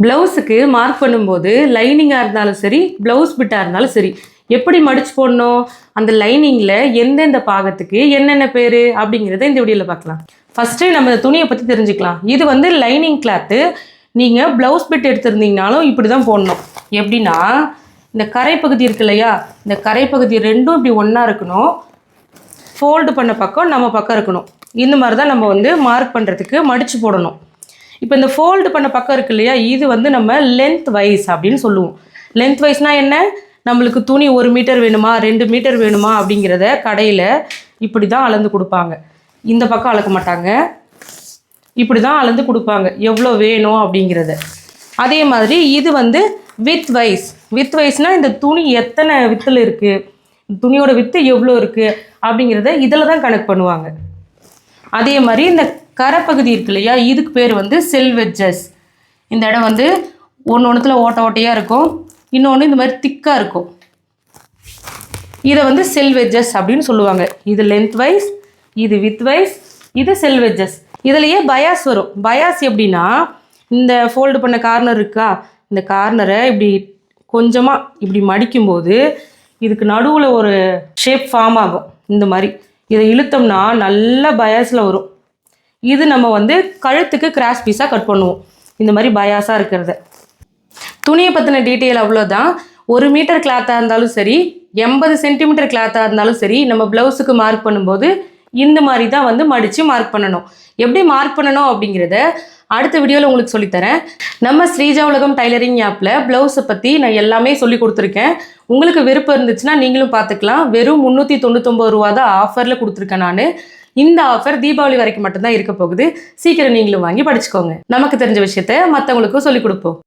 ப்ளவுஸுக்கு mark பண்ணும்போது லைனிங்காக இருந்தாலும் சரி, ப்ளவுஸ் பிட்டாக இருந்தாலும் சரி, எப்படி மடிச்சு போடணும், அந்த லைனிங்கில் எந்தெந்த பாகத்துக்கு என்னென்ன பேர் அப்படிங்கிறத இந்த வீடியோவில் பார்க்கலாம். ஃபஸ்ட்டு நம்ம இந்த துணியை பற்றி தெரிஞ்சுக்கலாம். இது வந்து லைனிங் கிளாத்து. நீங்கள் ப்ளவுஸ் பிட் எடுத்திருந்தீங்கனாலும் இப்படி தான் போடணும். எப்படின்னா, இந்த கரைப்பகுதி இருக்கு இல்லையா, இந்த கரைப்பகுதி ரெண்டும் இப்படி ஒன்றா இருக்கணும். ஃபோல்டு பண்ண பக்கம் நம்ம பக்கம் இருக்கணும். இந்த மாதிரி தான் நம்ம வந்து மார்க் பண்ணுறதுக்கு மடித்து போடணும். இப்போ இந்த ஃபோல்டு பண்ண பக்கம் இருக்கு இல்லையா, இது வந்து நம்ம லென்த் வைஸ் அப்படின்னு சொல்லுவோம். லென்த் வைஸ்னால் என்ன, நம்மளுக்கு துணி 1 மீட்டர் வேணுமா 2 மீட்டர் வேணுமா அப்படிங்கிறத கடையில் இப்படி தான் அளந்து கொடுப்பாங்க. இந்த பக்கம் அளக்க மாட்டாங்க, இப்படி தான் அளந்து கொடுப்பாங்க எவ்வளோ வேணும் அப்படிங்கிறத. அதே மாதிரி இது வந்து வித் வைஸ். வித் வைஸ்னால் இந்த துணி எத்தனை வித்தில் இருக்குது, துணியோட வித்து எவ்வளோ இருக்குது அப்படிங்கிறத இதில் தான் கணக்கு பண்ணுவாங்க. அதே மாதிரி இந்த கரைப்பகுதி இருக்கு இல்லையா, இதுக்கு பேர் வந்து செல்வெட்ஜஸ். இந்த இடம் வந்து ஒன்றுத்தில் ஓட்ட ஓட்டையாக இருக்கும், இன்னொன்று இந்த மாதிரி திக்காக இருக்கும். இதை வந்து செல்வெட்ஜஸ் அப்படின்னு சொல்லுவாங்க. இது லென்த் வைஸ், இது வித் வைஸ், இது செல்வெட்ஜஸ். இதுலேயே பயாஸ் வரும். பயாஸ் எப்படின்னா, இந்த ஃபோல்டு பண்ண கார்னர் இருக்கா, இந்த கார்னரை இப்படி கொஞ்சமாக இப்படி மடிக்கும்போது இதுக்கு நடுவில் ஒரு ஷேப் ஃபார்ம் ஆகும். இந்த மாதிரி இதை இழுத்தோம்னா நல்ல பயாஸில் வரும். இது நம்ம வந்து கழுத்துக்கு கிராஸ் பீஸாக கட் பண்ணுவோம். இந்த மாதிரி பயாஸாக இருக்கிறத. துணியை பற்றின டீட்டெயில் அவ்வளோதான். 1 மீட்டர் கிளாத்தாக இருந்தாலும் சரி, 80 சென்டிமீட்டர் கிளாத்தாக இருந்தாலும் சரி, நம்ம ப்ளவுஸுக்கு மார்க் பண்ணும்போது இந்த மாதிரி தான் வந்து மடித்து மார்க் பண்ணணும். எப்படி மார்க் பண்ணணும் அப்படிங்கிறத அடுத்த வீடியோவில் உங்களுக்கு சொல்லித்தரேன். நம்ம ஸ்ரீஜா உலகம் டைலரிங் ஆப்பில் ப்ளவுஸை பற்றி நான் எல்லாமே சொல்லி கொடுத்துருக்கேன். உங்களுக்கு விருப்பம் இருந்துச்சுன்னா நீங்களும் பார்த்துக்கலாம். வெறும் 399 ரூபா தான் ஆஃபரில் கொடுத்துருக்கேன் நான். இந்த ஆஃபர் தீபாவளி வரைக்கும் மட்டும்தான் இருக்க போகுது. சீக்கிரம் நீங்களும் வாங்கி படிச்சுக்கோங்க. நமக்கு தெரிஞ்ச விஷயத்த மற்றவங்களுக்கும் சொல்லிக் கொடுப்போம்.